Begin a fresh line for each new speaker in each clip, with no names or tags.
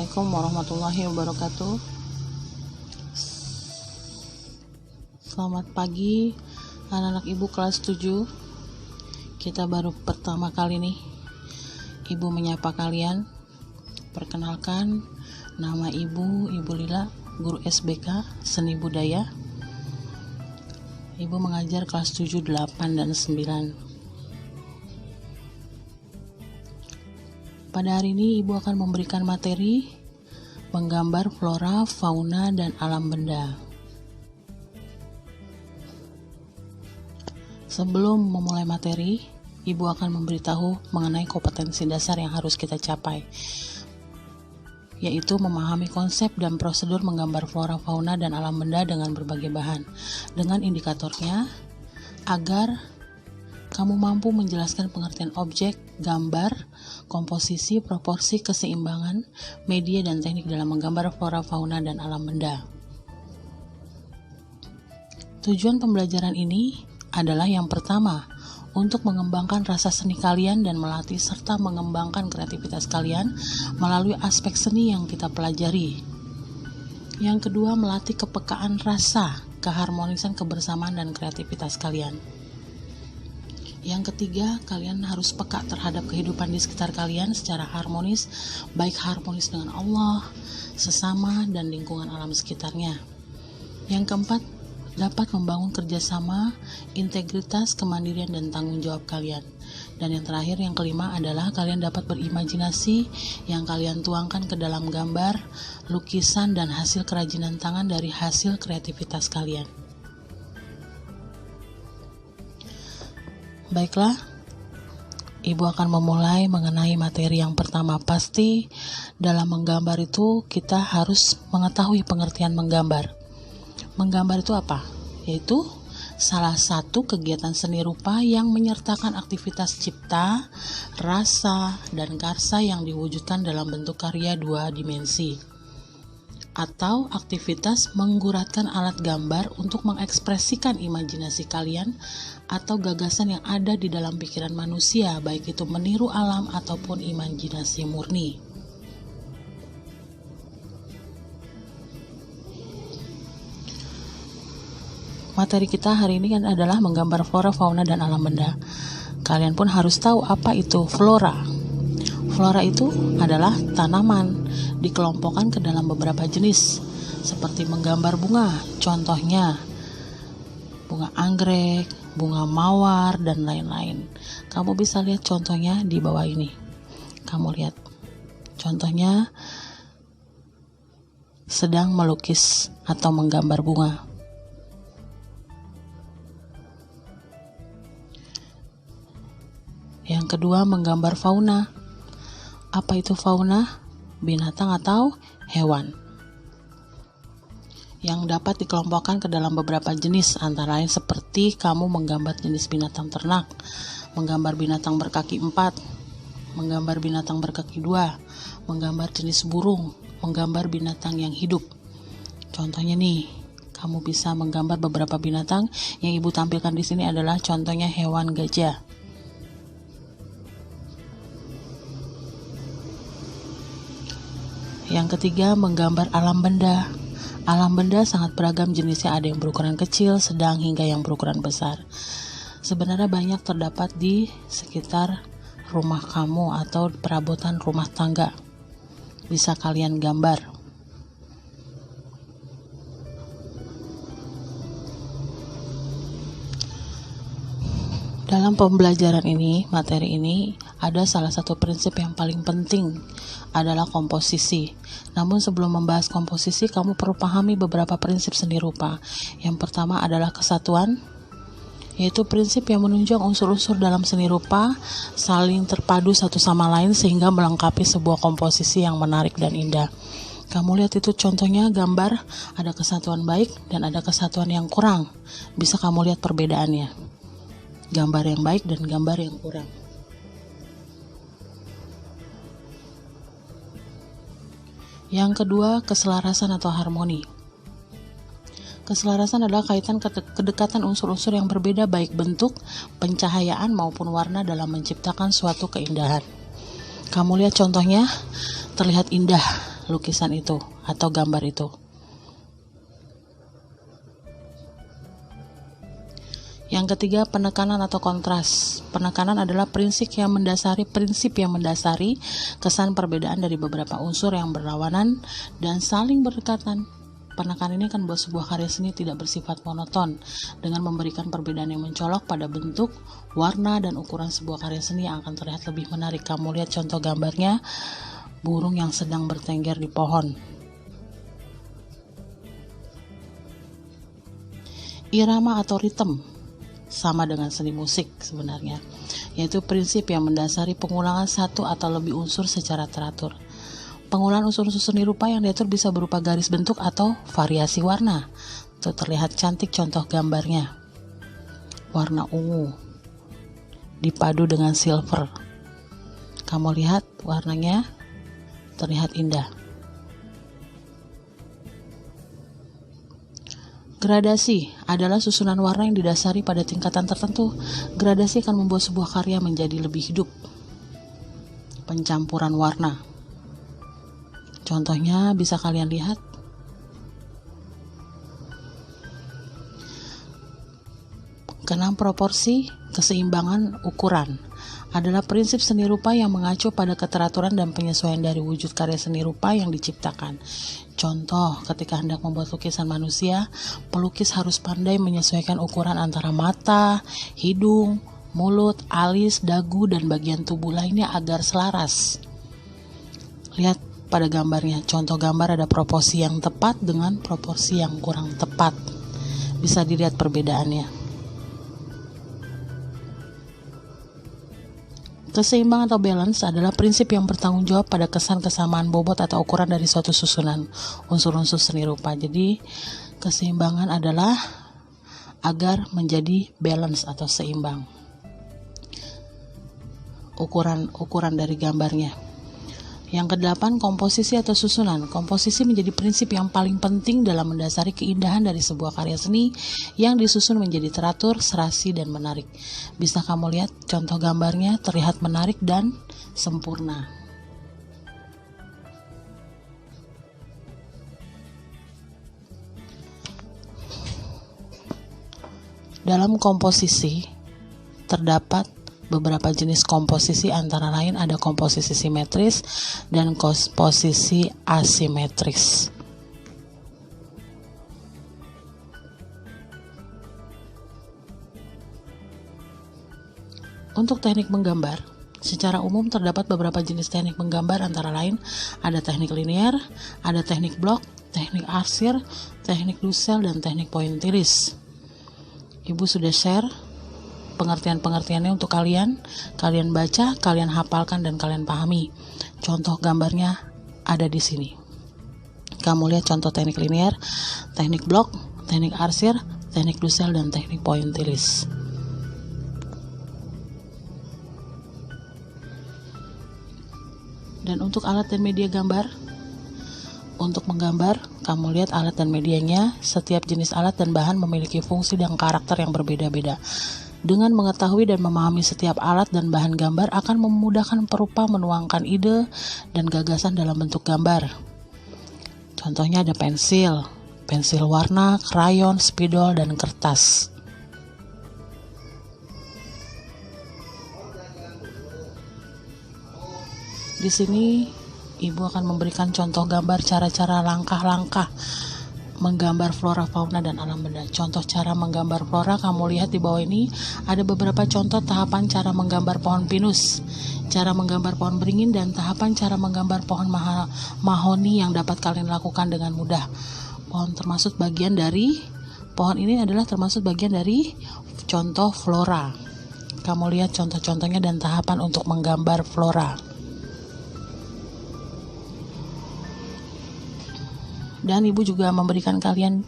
Assalamualaikum warahmatullahi wabarakatuh. Selamat pagi anak-anak ibu kelas 7. Kita baru pertama kali nih ibu menyapa kalian. Perkenalkan, nama ibu Lila, guru SBK Seni Budaya. Ibu mengajar kelas 7, 8, dan 9. Pada hari ini ibu akan memberikan materi menggambar flora, fauna, dan alam benda. Sebelum memulai materi, ibu akan memberitahu mengenai kompetensi dasar yang harus kita capai, yaitu memahami konsep dan prosedur menggambar flora, fauna, dan alam benda dengan berbagai bahan, dengan indikatornya, agar kamu mampu menjelaskan pengertian objek, gambar, komposisi, proporsi, keseimbangan, media, dan teknik dalam menggambar flora, fauna, dan alam benda. Tujuan pembelajaran ini adalah yang pertama, untuk mengembangkan rasa seni kalian dan melatih serta mengembangkan kreativitas kalian melalui aspek seni yang kita pelajari. Yang kedua, melatih kepekaan rasa, keharmonisan, kebersamaan, dan kreativitas kalian. Yang ketiga, kalian harus peka terhadap kehidupan di sekitar kalian secara harmonis, baik harmonis dengan Allah, sesama, dan lingkungan alam sekitarnya. Yang keempat, dapat membangun kerjasama, integritas, kemandirian, dan tanggung jawab kalian. Dan yang terakhir, yang kelima adalah kalian dapat berimajinasi yang kalian tuangkan ke dalam gambar, lukisan, dan hasil kerajinan tangan dari hasil kreativitas kalian. Baiklah, ibu akan memulai mengenai materi yang pertama. Pasti dalam menggambar itu kita harus mengetahui pengertian menggambar. Menggambar itu apa? Yaitu salah satu kegiatan seni rupa yang menyertakan aktivitas cipta, rasa, dan karsa yang diwujudkan dalam bentuk karya dua dimensi, atau aktivitas mengguratkan alat gambar untuk mengekspresikan imajinasi kalian atau gagasan yang ada di dalam pikiran manusia, baik itu meniru alam ataupun imajinasi murni. Materi kita hari ini kan adalah menggambar flora, fauna, dan alam benda. Kalian pun harus tahu apa itu flora. Flora itu adalah tanaman, dikelompokkan ke dalam beberapa jenis, seperti menggambar bunga, contohnya bunga anggrek, bunga mawar, dan lain-lain. Kamu bisa lihat contohnya di bawah ini. Kamu lihat, contohnya sedang melukis atau menggambar bunga. Yang kedua, menggambar fauna. Apa itu fauna? Binatang atau hewan yang dapat dikelompokkan ke dalam beberapa jenis, antara lain seperti kamu menggambar jenis binatang ternak, menggambar binatang berkaki 4, menggambar binatang berkaki 2, menggambar jenis burung, menggambar binatang yang hidup. Contohnya nih, kamu bisa menggambar beberapa binatang. Yang ibu tampilkan di sini adalah contohnya hewan gajah. Yang ketiga, menggambar alam benda. Alam benda sangat beragam jenisnya, ada yang berukuran kecil, sedang, hingga yang berukuran besar. Sebenarnya banyak terdapat di sekitar rumah kamu atau perabotan rumah tangga. Bisa kalian gambar. Dalam pembelajaran ini, materi ini, ada salah satu prinsip yang paling penting adalah komposisi. Namun sebelum membahas komposisi, kamu perlu pahami beberapa prinsip seni rupa. Yang pertama adalah kesatuan, yaitu prinsip yang menunjang unsur-unsur dalam seni rupa saling terpadu satu sama lain sehingga melengkapi sebuah komposisi yang menarik dan indah. Kamu lihat itu contohnya gambar, ada kesatuan baik dan ada kesatuan yang kurang. Bisa kamu lihat perbedaannya. Gambar yang baik dan gambar yang kurang. Yang kedua, keselarasan atau harmoni. Keselarasan adalah kaitan kedekatan unsur-unsur yang berbeda baik bentuk, pencahayaan maupun warna dalam menciptakan suatu keindahan. Kamu lihat contohnya, terlihat indah, lukisan itu atau gambar itu. Yang ketiga, penekanan atau kontras. Penekanan adalah prinsip yang mendasari kesan perbedaan dari beberapa unsur yang berlawanan dan saling berdekatan. Penekanan ini akan membuat sebuah karya seni tidak bersifat monoton dengan memberikan perbedaan yang mencolok pada bentuk, warna, dan ukuran sebuah karya seni yang akan terlihat lebih menarik. Kamu lihat contoh gambarnya, burung yang sedang bertengger di pohon. Irama atau ritme sama dengan seni musik sebenarnya, yaitu prinsip yang mendasari pengulangan satu atau lebih unsur secara teratur. Penggunaan unsur-unsur seni rupa yang diatur bisa berupa garis bentuk atau variasi warna. Itu terlihat cantik contoh gambarnya. Warna ungu dipadu dengan silver. Kamu lihat warnanya terlihat indah. Gradasi adalah susunan warna yang didasari pada tingkatan tertentu. Gradasi akan membuat sebuah karya menjadi lebih hidup. Pencampuran warna. Contohnya bisa kalian lihat. Keenam, proporsi, keseimbangan, ukuran adalah prinsip seni rupa yang mengacu pada keteraturan dan penyesuaian dari wujud karya seni rupa yang diciptakan. Contoh, ketika hendak membuat lukisan manusia, pelukis harus pandai menyesuaikan ukuran antara mata, hidung, mulut, alis, dagu, dan bagian tubuh lainnya agar selaras. Lihat pada gambarnya, contoh gambar ada proporsi yang tepat dengan proporsi yang kurang tepat. Bisa dilihat perbedaannya. Keseimbangan atau balance adalah prinsip yang bertanggung jawab pada kesan kesamaan bobot atau ukuran dari suatu susunan unsur-unsur seni rupa. Jadi keseimbangan adalah agar menjadi balance atau seimbang. Ukuran dari gambarnya. Yang kedelapan, komposisi atau susunan. Komposisi menjadi prinsip yang paling penting dalam mendasari keindahan dari sebuah karya seni yang disusun menjadi teratur, serasi, dan menarik. Bisa kamu lihat contoh gambarnya terlihat menarik dan sempurna. Dalam komposisi terdapat beberapa jenis komposisi, antara lain ada komposisi simetris dan komposisi asimetris. Untuk teknik menggambar, secara umum terdapat beberapa jenis teknik menggambar, antara lain ada teknik linear, ada teknik blok, teknik arsir, teknik Dussel, dan teknik pointillis. Ibu sudah share pengertian-pengertiannya untuk kalian baca, kalian hafalkan, dan kalian pahami. Contoh gambarnya ada di sini. Kamu lihat contoh teknik linear, teknik blok, teknik arsir, teknik Dussel, dan teknik pointillis. Dan untuk alat dan media gambar, untuk menggambar, kamu lihat alat dan medianya. Setiap jenis alat dan bahan memiliki fungsi dan karakter yang berbeda-beda. Dengan mengetahui dan memahami setiap alat dan bahan gambar akan memudahkan perupa menuangkan ide dan gagasan dalam bentuk gambar. Contohnya ada pensil warna, krayon, spidol, dan kertas. Di sini Ibu akan memberikan contoh gambar cara-cara langkah-langkah menggambar flora, fauna, dan alam benda. Contoh cara menggambar flora, kamu lihat di bawah ini ada beberapa contoh tahapan cara menggambar pohon pinus, cara menggambar pohon beringin, dan tahapan cara menggambar pohon mahoni yang dapat kalian lakukan dengan mudah. Pohon ini adalah termasuk bagian dari contoh flora. Kamu lihat contoh-contohnya dan tahapan untuk menggambar flora. Dan Ibu juga memberikan kalian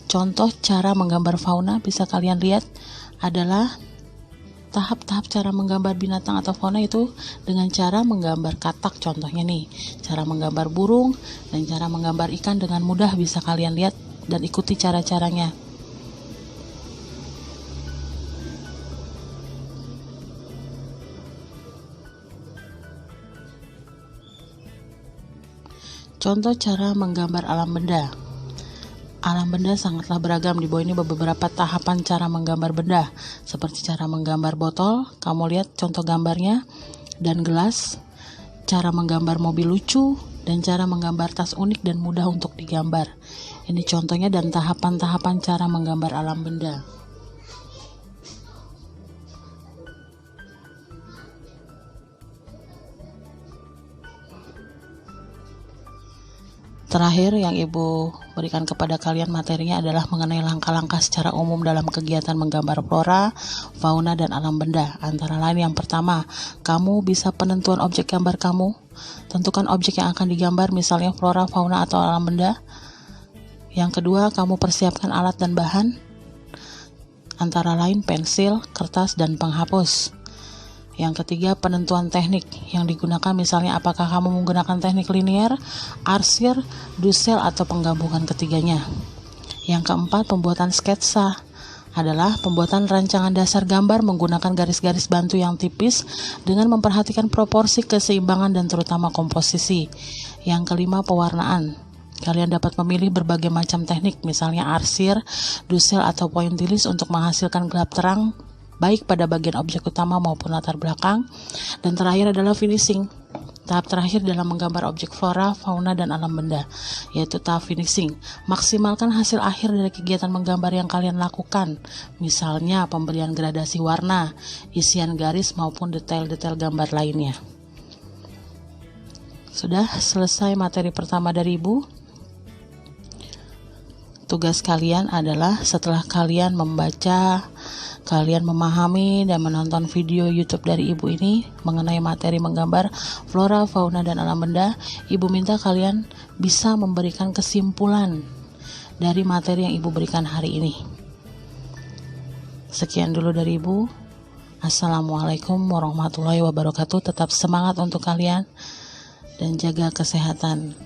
contoh cara menggambar fauna. Bisa kalian lihat adalah tahap-tahap cara menggambar binatang atau fauna itu dengan cara menggambar katak. Contohnya nih, cara menggambar burung dan cara menggambar ikan dengan mudah. Bisa kalian lihat dan ikuti cara-caranya. Contoh cara menggambar alam benda. Alam benda sangatlah beragam. Di bawah ini beberapa tahapan cara menggambar benda, seperti cara menggambar botol, kamu lihat contoh gambarnya, dan gelas, cara menggambar mobil lucu, dan cara menggambar tas unik dan mudah untuk digambar. Ini contohnya dan tahapan-tahapan cara menggambar alam benda. Terakhir yang Ibu berikan kepada kalian materinya adalah mengenai langkah-langkah secara umum dalam kegiatan menggambar flora, fauna, dan alam benda. Antara lain yang pertama, kamu bisa penentuan objek gambar kamu. Tentukan objek yang akan digambar, misalnya flora, fauna, atau alam benda. Yang kedua, kamu persiapkan alat dan bahan. Antara lain pensil, kertas, dan penghapus. Yang ketiga, penentuan teknik yang digunakan, misalnya apakah kamu menggunakan teknik linier, arsir, dusel, atau penggabungan ketiganya. Yang keempat, pembuatan sketsa adalah pembuatan rancangan dasar gambar menggunakan garis-garis bantu yang tipis dengan memperhatikan proporsi, keseimbangan, dan terutama komposisi. Yang kelima, pewarnaan. Kalian dapat memilih berbagai macam teknik, misalnya arsir, dusel, atau pointillis untuk menghasilkan gelap terang baik pada bagian objek utama maupun latar belakang. Dan terakhir adalah finishing, tahap terakhir dalam menggambar objek flora, fauna, dan alam benda, yaitu tahap finishing. Maksimalkan hasil akhir dari kegiatan menggambar yang kalian lakukan, misalnya pemberian gradasi warna, isian garis, maupun detail-detail gambar lainnya. Sudah selesai materi pertama dari Ibu. Tugas kalian adalah setelah kalian membaca, kalian memahami dan menonton video YouTube dari Ibu ini mengenai materi menggambar flora, fauna, dan alam benda, Ibu minta kalian bisa memberikan kesimpulan dari materi yang Ibu berikan hari ini. Sekian dulu dari Ibu. Assalamualaikum warahmatullahi wabarakatuh. Tetap semangat untuk kalian dan jaga kesehatan.